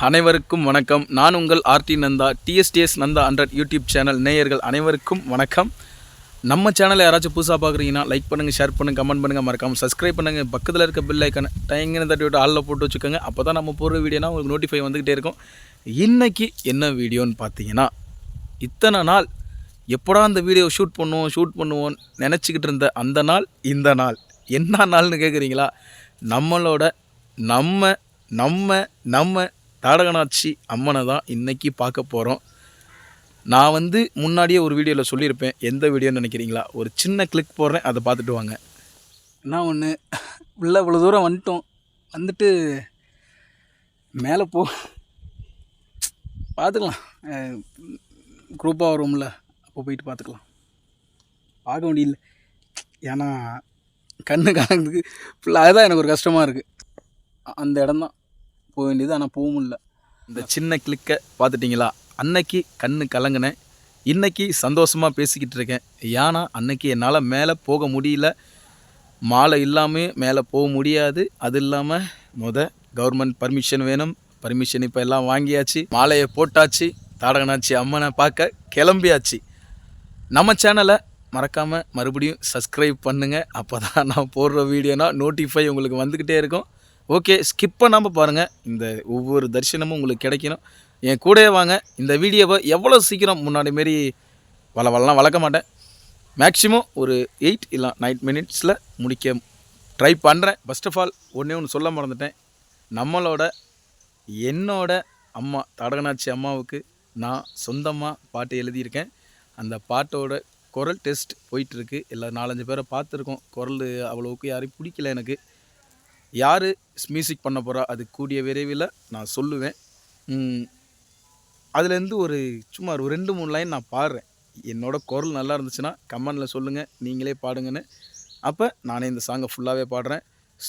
அனைவருக்கும் வணக்கம். நான் உங்கள் ஆர்டி நந்தா, டிஎஸ்டிஎஸ் நந்தா 100 யூடியூப் சேனல் நேயர்கள் அனைவருக்கும் வணக்கம். நம்ம சேனலை யாராச்சும் புதுசாக பார்க்குறீங்கன்னா லைக் பண்ணுங்கள், ஷேர் பண்ணுங்கள், கமெண்ட் பண்ணுங்கள், மறக்காமல் சப்ஸ்கிரைப் பண்ணுங்கள். பக்கத்தில் இருக்க பெல் ஐக்கானை டைங்கன்னு தட்டி விட்டு ஆளில் போட்டு வச்சுக்கோங்க. அப்போ தான் நம்ம போடுற வீடியோனா உங்களுக்கு நோட்டிஃபை வந்துக்கிட்டே இருக்கும். இன்றைக்கி என்ன வீடியோன்னு பார்த்தீங்கன்னா, இத்தனை நாள் எப்படா அந்த வீடியோ ஷூட் பண்ணுவோம் நினச்சிக்கிட்டு இருந்த அந்த நாள் இந்த நாள் என்ன நாள்னு கேட்குறீங்களா? நம்ம தாடகனாச்சி அம்மனை தான் இன்றைக்கி பார்க்க போகிறோம். நான் முன்னாடியே ஒரு வீடியோவில் சொல்லியிருப்பேன். எந்த வீடியோன்னு நினைக்கிறீங்களா? ஒரு சின்ன கிளிக் போடுறேன், அதை பார்த்துட்டு வாங்க. என்ன ஒன்று இவ்வளோ தூரம் வந்துட்டு மேலே பார்த்துக்கலாம். குரூப்பாக வரும்ல, அப்போ போயிட்டு பார்த்துக்கலாம். பார்க்க முடியல, ஏன்னா கண்ணு கலங்குறதுக்கு ஃபுல்லாக அதுதான் எனக்கு ஒரு கஷ்டமாக இருக்குது. அந்த இடம்தான் போக வேண்டியது, ஆனால் போக முடியல. இந்த சின்ன கிளிக்கை பார்த்துட்டிங்களா? அன்னைக்கு கண்ணு கலங்கினேன், இன்றைக்கி சந்தோஷமாக பேசிக்கிட்டு இருக்கேன். ஏன்னா அன்னைக்கு என்னால் மேலே போக முடியல, மாலை இல்லாமல் மேலே போக முடியாது. அது இல்லாமல் கவர்மெண்ட் பர்மிஷன் வேணும். பர்மிஷன் இப்போ எல்லாம் வாங்கியாச்சு, மாலையை போட்டாச்சு, தாடகனாச்சி அம்மனை பார்க்க கிளம்பியாச்சு. நம்ம சேனலை மறக்காமல் மறுபடியும் சப்ஸ்கிரைப் பண்ணுங்கள். அப்போ தான் நான் போடுற வீடியோனா நோட்டிஃபை உங்களுக்கு வந்துக்கிட்டே இருக்கும். ஓகே, ஸ்கிப் பண்ணாமல் பாருங்கள். இந்த ஒவ்வொரு தரிசனமும் உங்களுக்கு கிடைக்கணும். என் கூடவே வாங்க. இந்த வீடியோவை எவ்வளோ சீக்கிரம் முன்னாடி மாரி வளவலாம் வளர்க்க மாட்டேன். மேக்ஸிமம் ஒரு 8 இல்லை 9 மினிட்ஸில் முடிக்க ட்ரை பண்ணுறேன். ஃபஸ்ட் ஆஃப் ஆல் ஒன்று சொல்ல மறந்துட்டேன். என்னோட அம்மா தாடகனாச்சி அம்மாவுக்கு நான் சொந்தமாக பாட்டு எழுதியிருக்கேன். அந்த பாட்டோட குரல் டெஸ்ட் போயிட்டுருக்கு. எல்லாம் 4-5 பேரை பார்த்துருக்கோம். குரல் அவ்வளோவுக்கு யாரையும் பிடிக்கல எனக்கு. யார் மியூசிக் பண்ண போகிறா அது கூடிய விரைவில் நான் சொல்லுவேன். அதுலேருந்து சும்மா ஒரு 2-3 லைன் நான் பாடுறேன். என்னோடய குரல் நல்லா இருந்துச்சுன்னா கமெண்டில் சொல்லுங்கள், நீங்களே பாடுங்கன்னு. அப்போ நானே இந்த சாங்கை ஃபுல்லாகவே பாடுறேன்.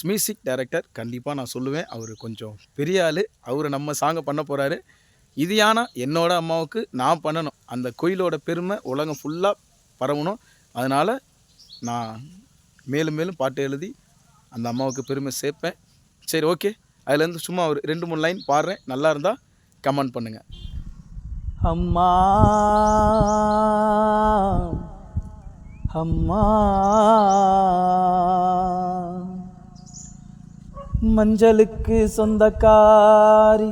மியூசிக் டைரக்டர் கண்டிப்பாக நான் சொல்லுவேன், அவர் கொஞ்சம் பெரிய ஆள். அவர் நம்ம சாங்கை பண்ண போகிறாரு. இது ஏன்னா என்னோடய அம்மாவுக்கு நான் பண்ணணும். அந்த கோயிலோட பெருமை உலகம் ஃபுல்லாக பரவணும். அதனால் நான் மேலும் மேலும் பாட்டு எழுதி அந்த அம்மாவுக்கு பெருமை சேர்ப்பேன். சரி, ஓகே. அதுலேருந்து சும்மா ஒரு 2-3 லைன் பாடுறேன். நல்லா இருந்தால் கமெண்ட் பண்ணுங்கள். அம்மா அம்மா மஞ்சளுக்கு சொந்தக்காரி,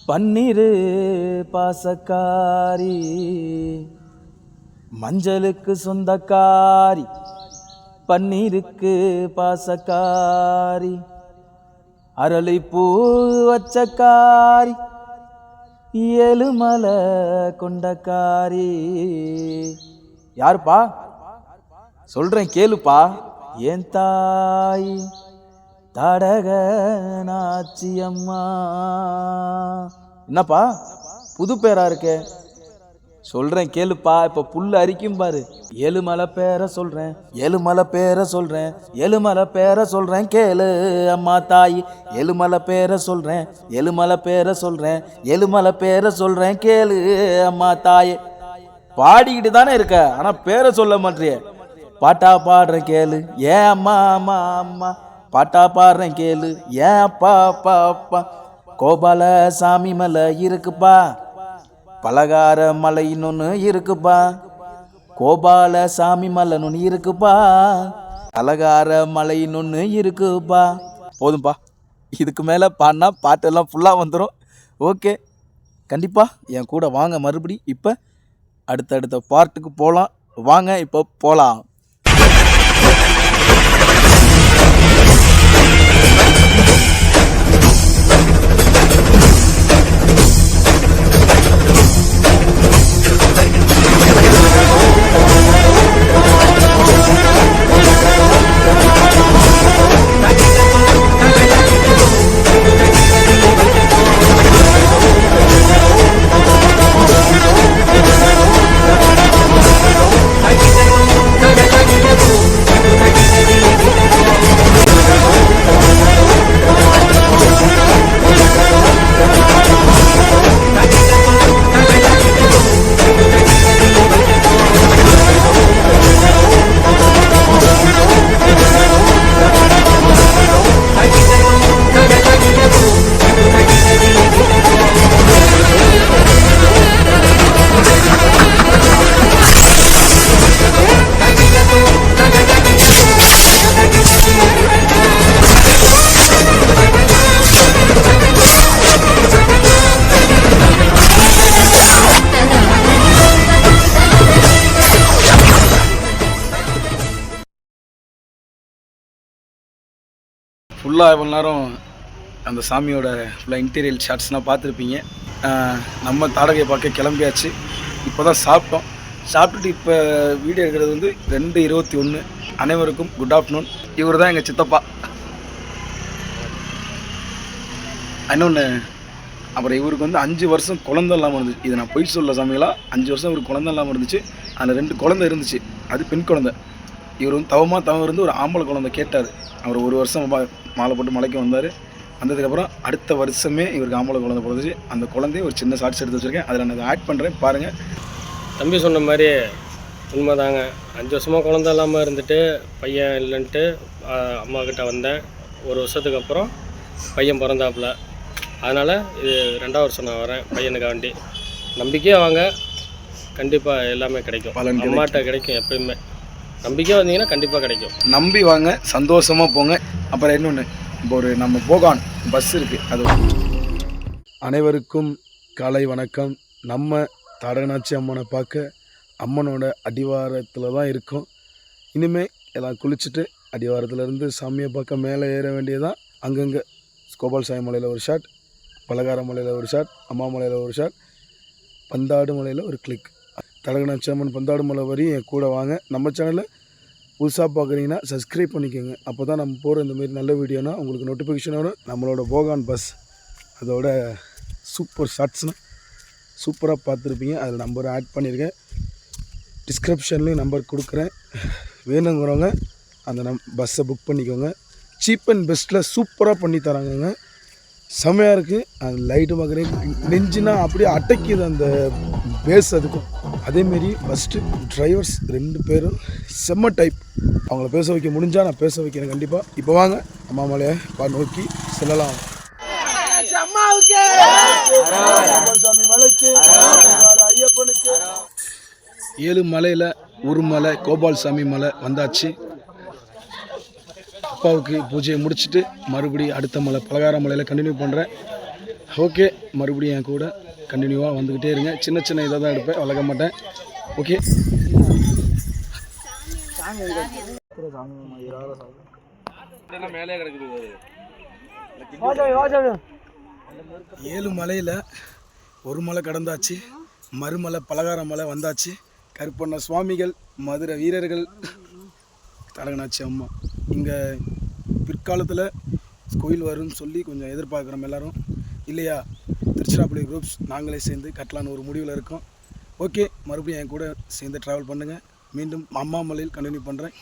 பன்னீர் பாசக்காரி. மஞ்சளுக்கு சொந்தக்காரி, பன்னீருக்கு பாசக்காரி. அரளி பூ வச்சக்காரி, ஏழுமலை கொண்டக்காரி. யாருப்பா? சொல்கிறேன் கேளுப்பா. என் தாய் தாடகனாச்சி அம்மா. என்னப்பா புது பேரா இருக்கே? சொல்கிறேன் கேளுப்பா. இப்போ புல் அரிக்கும் பாரு. ஏழுமலை பேரை சொல்கிறேன், ஏழுமலை பேரை சொல்கிறேன், ஏழுமலை பேரை சொல்கிறேன் கேளு அம்மா தாய். ஏழுமலை பேரை சொல்கிறேன், ஏழுமலை பேரை சொல்கிறேன், ஏழுமலை பேரை சொல்கிறேன் கேளு அம்மா தாயே. பாடிக்கிட்டு தானே இருக்க, ஆனால் பேரை சொல்ல மாட்டியே. பாட்டா பாடுறேன் கேளு ஏன் அம்மா அம்மா அம்மா. பாட்டா பாடுறேன் கேளு ஏன் அப்பா அப்பா அப்பா. கோபால சாமி மலை இருக்குப்பா, பலகார மலை இன்னொன்று இருக்குப்பா. கோபால சாமி மலை ஒன்று இருக்குப்பா, பலகார மலை இன்னொன்று இருக்குப்பா. போதும்பா, இதுக்கு மேலே பாடினா பாட்டெல்லாம் ஃபுல்லாக வந்துடும். ஓகே, கண்டிப்பாக என் கூட வாங்க. மறுபடி இப்போ அடுத்தடுத்த பார்ட்டுக்கு போகலாம். வாங்க, இப்போ போகலாம். Hey, ஃபுல்லாக இவ்வளோ நேரம் அந்த சாமியோட ஃபுல்லாக இன்டீரியல் ஷாட்ஸ்லாம் பார்த்துருப்பீங்க. நம்ம தாடகையை பார்க்க கிளம்பியாச்சு. இப்போ தான் சாப்பிட்டுட்டு இப்போ வீடியோ எடுக்கிறது வந்து 2:21. அனைவருக்கும் குட் ஆஃப்டர்நூன். இவர் தான் எங்கள் சித்தப்பா. இன்னொன்று, அப்புறம் இவருக்கு வந்து 5 வருஷம் குழந்தை இல்லாமல் இருந்துச்சு. இதை நான் பொய் சொல்ல சாமிகளா, 5 வருஷம் இவருக்கு குழந்தை இல்லாமல் இருந்துச்சு. அதில் 2 குழந்தை இருந்துச்சு, அது பெண் குழந்தை. இவர் வந்து தவம் இருந்து ஒரு ஆம்பளை குழந்தை கேட்டார். அவர் 1 வருஷம் மாலை போட்டு மலைக்கு வந்தார். வந்ததுக்கப்புறம் அடுத்த வருஷமே இவருக்கு ஆம்பளை குழந்தை பிறந்துச்சு. அந்த குழந்தைய ஒரு சின்ன ஷார்ட்ஸ் எடுத்து வச்சுருக்கேன், அதில் நான் ஆட் பண்ணுறேன் பாருங்கள். தம்பி சொன்ன மாதிரி உண்மைதாங்க. 5 வருஷமாக குழந்தை இல்லாமல் இருந்துட்டு பையன் இல்லைன்ட்டு அம்மாக்கிட்ட வந்தேன். 1 வருஷத்துக்கு அப்புறம் பையன் பிறந்தாப்புல. அதனால் இது 2ஆவது வருஷம் நான் வரேன் பையனுக்காண்டி. நம்பிக்கையாக வாங்க, கண்டிப்பாக எல்லாமே கிடைக்கும். அம்மாட்ட கிடைக்கும் எப்பயுமே. நம்பிக்கையாக வந்தீங்கன்னா கண்டிப்பாக கிடைக்கும். நம்பி வாங்க, சந்தோஷமாக போங்க. அப்புறம் இன்னொன்று, இப்போ ஒரு நம்ம போகான் பஸ் இருக்குது, அது. அனைவருக்கும் காலை வணக்கம். நம்ம தாடகனாச்சி அம்மனை பார்க்க அம்மனோட அடிவாரத்தில் தான் இருக்கோம். இனிமேல் எல்லாம் குளிச்சுட்டு அடிவாரத்துலேருந்து சாமியை பார்க்க மேலே ஏற வேண்டியதான். அங்கங்கே கோபால் சாமி மலையில் ஒரு ஷாட், பலகார மலையில் ஒரு ஷாட், அம்மா மலையில் ஒரு ஷாட், பந்தாடு மலையில் ஒரு கிளிக். தாடகனாச்சி அம்மன் பந்தாடு மலை வரையும் என் கூட வாங்க. நம்ம சேனலில் புதுசாக பார்க்குறீங்கன்னா சப்ஸ்கிரைப் பண்ணிக்கோங்க. அப்போ தான் நம்ம போகிற இந்தமாரி நல்ல வீடியோனா உங்களுக்கு நோட்டிஃபிகேஷன் வரும். நம்மளோட போகான் பஸ் அதோட சூப்பர் ஷாட்ஸ்னால் சூப்பராக பார்த்துருப்பீங்க. அதில் நம்பரை ஆட் பண்ணியிருக்கேன், டிஸ்கிரிப்ஷன்லேயும் நம்பர் கொடுக்குறேன். வேணுங்கிறவங்க அந்த பஸ்ஸை புக் பண்ணிக்கோங்க. சீப் அண்ட் பெஸ்ட்டில் சூப்பராக பண்ணி தராங்கங்க, செம்மையாக இருக்குது. அந்த லைட்டு பார்க்குறேன், நெஞ்சுனா அப்படியே அடைக்குது அந்த பேஸ். அதுக்கும் அதேமாரி ஃபஸ்ட்டு டிரைவர்ஸ் 2 பேரும் செம்ம டைப். அவங்கள பேச வைக்க முடிஞ்சால் நான் பேச வைக்கிறேன் கண்டிப்பாக. இப்போ வாங்க அம்மாமலையை நோக்கி செல்லலாம். ஏழு மலையில் ஒரு மலை கோபால் சாமி மலை வந்தாச்சு. அப்பாவுக்கு பூஜையை முடிச்சுட்டு மறுபடியும் அடுத்த மலை பலகார மலையில் கண்டினியூ பண்ணுறேன். ஓகே, மறுபடியும் என் கூட கண்டினியூவாக வந்துக்கிட்டே இருங்க. சின்ன சின்ன இதை தான் எடுப்பேன், வளர்க்க மாட்டேன். ஓகே. ஏழு மலையில் ஒரு மலை கடந்தாச்சு, மறுமலை பலகார மலை வந்தாச்சு. கருப்பண்ண சுவாமிகள், மதுரை வீரர்கள், தாடகனாச்சி அம்மா. இங்கே பிற்காலத்தில் கோயில் வரும்னு சொல்லி கொஞ்சம் எதிர்பார்க்குறோம் எல்லோரும். இல்லையா, திருச்சிராப்பள்ளி குரூப்ஸ் நாங்களே சேர்ந்து கட்டலான்னு ஒரு முடிவில் இருக்கோம். ஓகே, மறுபடியும் என் கூட சேர்ந்து ட்ராவல் பண்ணுங்கள். மீண்டும் அம்மா மலையில் கண்டினியூ பண்ணுறேன்.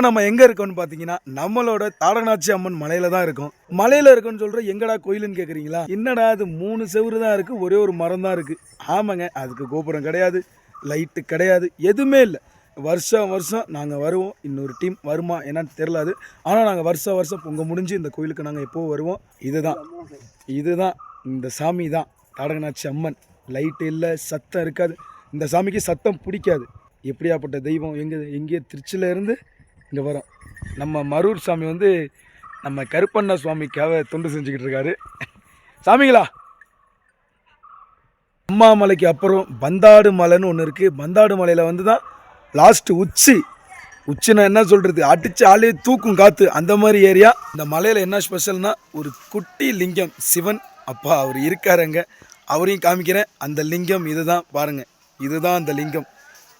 நம்ம எங்கே இருக்கோம்னு பார்த்தீங்கன்னா நம்மளோட தாடகனாச்சி அம்மன் மலையில் தான் இருக்கோம். மலையில் இருக்கோன்னு சொல்கிற எங்கடா கோயிலுன்னு கேட்குறீங்களா? என்னடா அது 3 செவுறு தான் இருக்குது, ஒரே ஒரு மரம் தான் இருக்குது. ஆமாங்க, அதுக்கு கோபுரம் கிடையாது, லைட்டு கிடையாது, எதுவுமே இல்லை. வருஷம் நாங்கள் வருவோம். இன்னொரு டீம் வருமா என்னன்னு தெரியாது. ஆனால் நாங்கள் வருஷம் பொங்க முடிஞ்சு இந்த கோயிலுக்கு நாங்கள் எப்போ வருவோம். இதுதான் இந்த சாமி தான் தாடகனாச்சி அம்மன். லைட்டு இல்லை, சத்தம் இருக்காது. இந்த சாமிக்கு சத்தம் பிடிக்காது. எப்படியாப்பட்ட தெய்வம்! எங்கேயோ திருச்சியிலேருந்து இங்கே வரோம். நம்ம மரூர் சாமி வந்து நம்ம கருப்பண்ண சுவாமிக்காக தொண்டு செஞ்சுக்கிட்டு இருக்காரு. சாமிங்களா, அம்மா மலைக்கு அப்புறம் பந்தாடு மலைன்னு ஒன்று இருக்குது. பந்தாடு மலையில் வந்து தான் லாஸ்ட்டு உச்சினா என்ன சொல்கிறது, அடித்து ஆளே தூக்கும் காற்று, அந்த மாதிரி ஏரியா. இந்த மலையில் என்ன ஸ்பெஷல்னால் ஒரு குட்டி லிங்கம், சிவன் அப்பா அவர் இருக்காருங்க. அவரையும் காமிக்கிறேன். அந்த லிங்கம் இதுதான் பாருங்கள், இதுதான் அந்த லிங்கம்.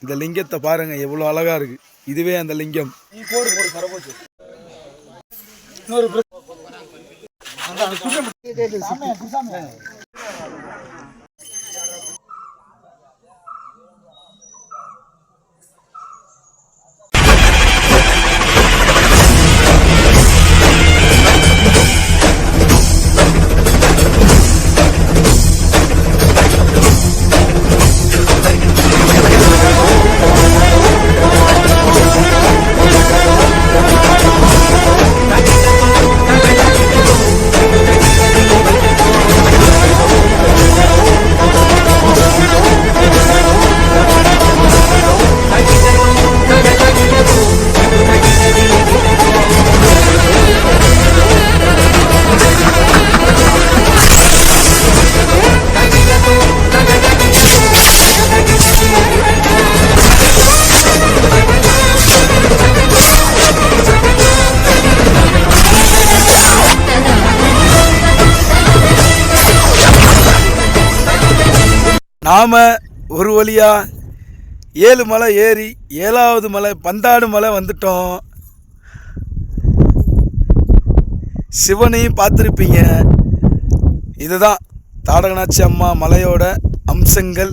இந்த லிங்கத்தை பாருங்கள் எவ்வளோ அழகாக இருக்குது. இதுவே அந்த லிங்கம். நாம் ஒரு வழியாக 7 மலை ஏறி 7வது மலை பந்தாடு மலை வந்துட்டோம். சிவனையும் பார்த்துருப்பீங்க. இதுதான் தாடகனாச்சி அம்மா மலையோட அம்சங்கள்,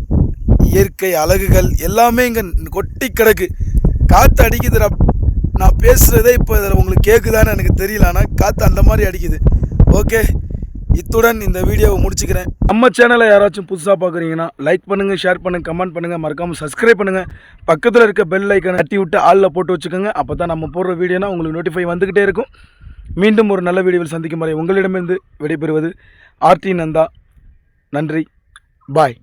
இயற்கை அழகுகள் எல்லாமே இங்கே கொட்டி கிடக்கு. காற்று அடிக்குதுடா. நான் பேசுகிறதே இப்போ இதில் உங்களுக்கு கேட்குதான்னு எனக்கு தெரியல, ஆனால் காற்று அந்த மாதிரி அடிக்குது. ஓகே, இத்துடன் இந்த வீடியோவை முடிச்சுக்கிறேன். நம்ம சேனலை யாராச்சும் புதுசாக பார்க்குறீங்கன்னா லைக் பண்ணுங்கள், ஷேர் பண்ணுங்கள், கமெண்ட் பண்ணுங்கள், மறக்காமல் சப்ஸ்கிரைப் பண்ணுங்கள். பக்கத்தில் இருக்க பெல் ஐக்கனை தட்டி விட்டு ஆளில் போட்டு வச்சுக்கோங்க. அப்போ தான் நம்ம போடுற வீடியோனா உங்களுக்கு நோட்டிஃபை வந்துக்கிட்டே இருக்கும். மீண்டும் ஒரு நல்ல வீடியோவில் சந்திக்கும் வரை உங்களிடமிருந்து விடைபெறுவது ஆர்டி நந்தா. நன்றி, பாய்.